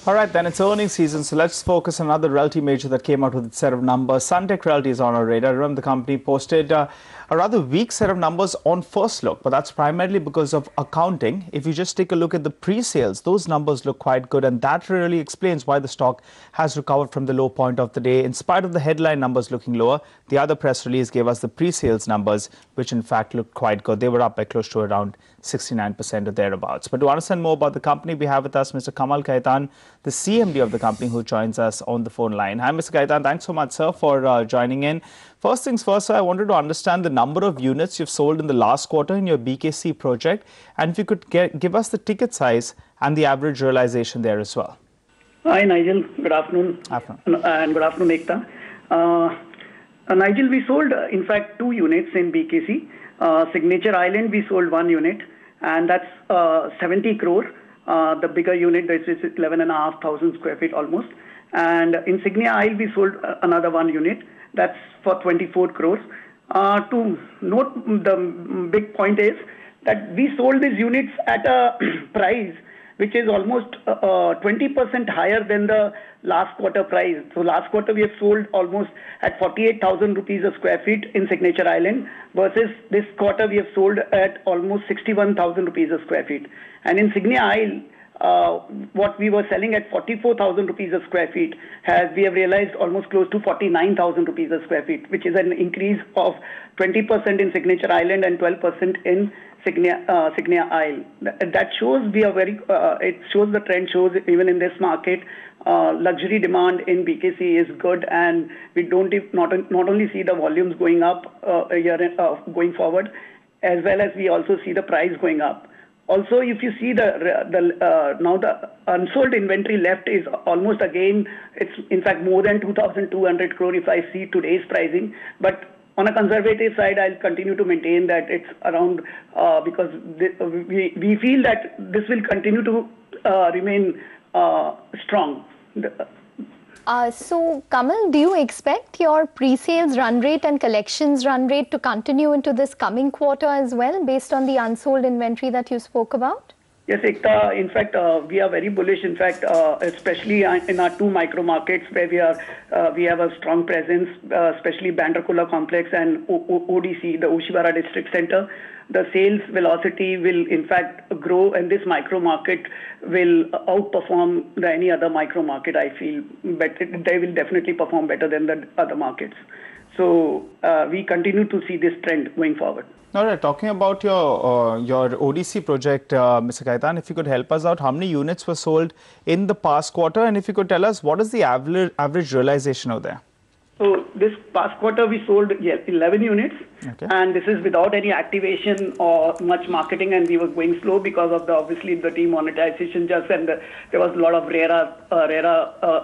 All right, then it's earnings season, so let's focus on another realty major that came out with its set of numbers. Sunteck Realty is on our radar. Remember, the company posted a rather weak set of numbers on first look, but that's primarily because of accounting. If you just take a look at the pre-sales, those numbers look quite good, and that really explains why the stock has recovered from the low point of the day. In spite of the headline numbers looking lower, the other press release gave us the pre-sales numbers, which in fact looked quite good. They were up by close to around 69% or thereabouts. But to understand more about the company, we have with us Mr. Kamal Khetan, the CMD of the company, who joins us on the phone line. Hi, Mr. Khaitan. Thanks so much, sir, for joining in. First things first, sir, I wanted to understand the number of units you've sold in the last quarter in your BKC project, and if you could give us the ticket size and the average realization there as well. Hi, Nigel. Good afternoon. And good afternoon, Ekta. Nigel, we sold, in fact, 2 units in BKC. Signature Island, we sold 1 unit, and that's 70 crore. The bigger unit, this is 11,500 square feet almost. And in Signia Isle, we sold another 1 unit. That's for 24 crores. To note, the big point is that we sold these units at a price which is almost 20% higher than the last quarter price. So last quarter we have sold almost at 48,000 rupees a square feet in Signature Island, versus this quarter we have sold at almost 61,000 rupees a square feet. And in Signia Isle, what we were selling at 44,000 rupees a square feet, we have realized almost close to 49,000 rupees a square feet, which is an increase of 20% in Signature Island and 12% in Signia Isle. That shows we are very. It shows the trend shows even in this market, luxury demand in BKC is good, and we don't not only see the volumes going up going forward, as well as we also see the price going up. Also, if you see now the unsold inventory left is almost again, it's in fact more than 2,200 crore if I see today's pricing. But on a conservative side, I'll continue to maintain that it's around because we feel that this will continue to remain strong. So, Kamal, do you expect your pre-sales run rate and collections run rate to continue into this coming quarter as well, based on the unsold inventory that you spoke about? Yes, Ekta. In fact, we are very bullish. In fact, especially in our 2 micro markets where we have a strong presence, especially Bandra complex and ODC, the Oshiwara District Center. The sales velocity will in fact grow, and this micro market will outperform any other micro market, I feel. But they will definitely perform better than the other markets. So we continue to see this trend going forward. All right, talking about your ODC project, Mr. Khaitan, if you could help us out, how many units were sold in the past quarter, and if you could tell us what is the average realization out there? So this past quarter we sold 11 units, okay, and this is without any activation or much marketing, and we were going slow because of obviously the demonetization just, and there was a lot of RERA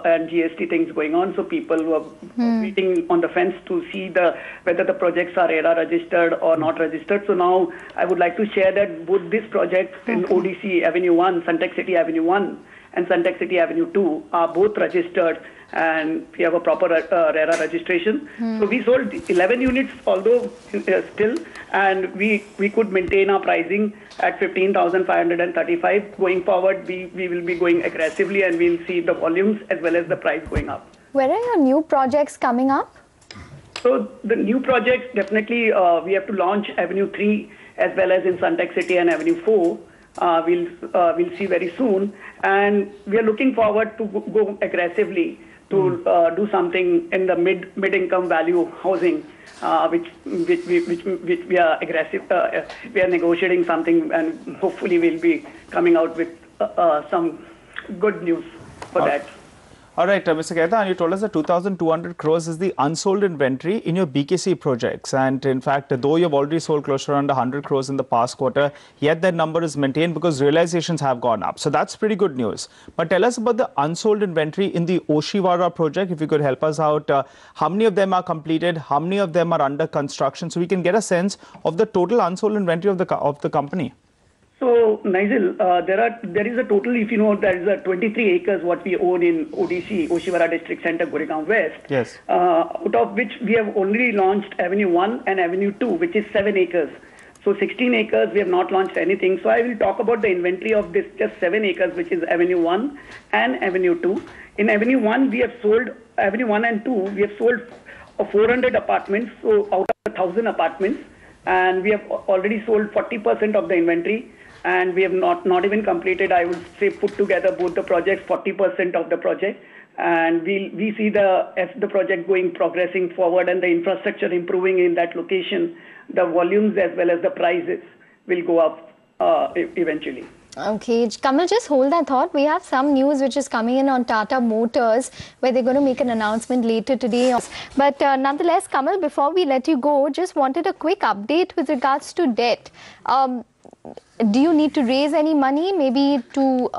and GST things going on, so people were waiting on the fence to see whether the projects are RERA registered or not registered. So now I would like to share that both this project in ODC Avenue 1, Sunteck City Avenue 1 and Sunteck City Avenue 2 are both registered, and we have a proper RERA registration. So we sold 11 units, although still, and we could maintain our pricing at 15,535. Going forward, we will be going aggressively, and we'll see the volumes as well as the price going up. Where are your new projects coming up? So the new projects, definitely we have to launch Avenue 3 as well as in Sunteck City and Avenue 4. We'll see very soon, and we are looking forward to go aggressively to do something in the mid-income value housing, which we are aggressive. We are negotiating something, and hopefully we'll be coming out with some good news for that. All right, Mr. Khaitan, you told us that 2,200 crores is the unsold inventory in your BKC projects. And in fact, though you've already sold close to around 100 crores in the past quarter, yet that number is maintained because realizations have gone up. So that's pretty good news. But tell us about the unsold inventory in the Oshiwara project. If you could help us out, how many of them are completed? How many of them are under construction? So we can get a sense of the total unsold inventory of the company. So, Nigel, there is a total, if you know, there is a 23 acres what we own in ODC, Oshiwara District Center, Goregaon West. Yes. Out of which we have only launched Avenue 1 and Avenue 2, which is 7 acres. So 16 acres, we have not launched anything. So I will talk about the inventory of this just 7 acres, which is Avenue 1 and Avenue 2. In Avenue 1, we have sold, Avenue 1 and 2, we have sold 400 apartments, so out of 1,000 apartments. And we have already sold 40% of the inventory. And we have not even completed, I would say, put together both the projects, 40% of the project. And we see as the project progressing forward and the infrastructure improving in that location, the volumes as well as the prices will go up eventually. Okay, Kamal, just hold that thought. We have some news which is coming in on Tata Motors, where they're going to make an announcement later today. But nonetheless, Kamal, before we let you go, just wanted a quick update with regards to debt. Do you need to raise any money, maybe to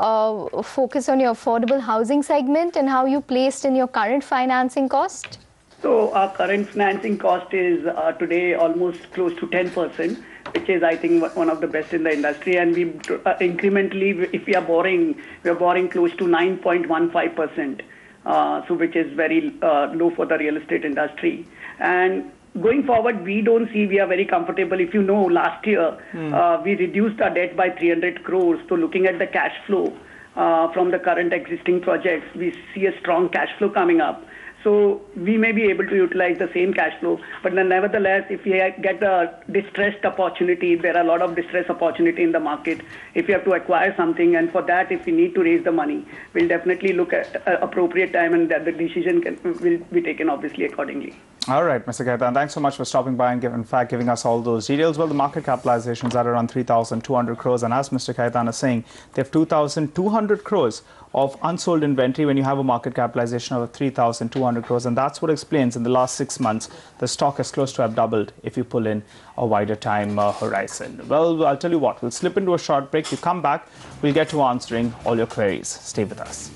focus on your affordable housing segment, and how you placed in your current financing cost? So our current financing cost is today almost close to 10%, which is, I think, one of the best in the industry. And we incrementally, if we are borrowing close to 9.15%, so which is very low for the real estate industry. And going forward, we are very comfortable. If you know, last year, we reduced our debt by 300 crores. So looking at the cash flow from the current existing projects, we see a strong cash flow coming up. So we may be able to utilize the same cash flow. But then nevertheless, if we get a distressed opportunity, there are a lot of distressed opportunity in the market. If you have to acquire something, and for that, if we need to raise the money, we'll definitely look at appropriate time, and that the decision will be taken obviously accordingly. All right, Mr. Khaitan, thanks so much for stopping by and giving us all those details. Well, the market capitalizations are around 3,200 crores. And as Mr. Khaitan is saying, they have 2,200 crores of unsold inventory when you have a market capitalization of 3,200 crores. And that's what explains in the last 6 months, the stock is close to have doubled if you pull in a wider time horizon. Well, I'll tell you what, we'll slip into a short break. You come back, we'll get to answering all your queries. Stay with us.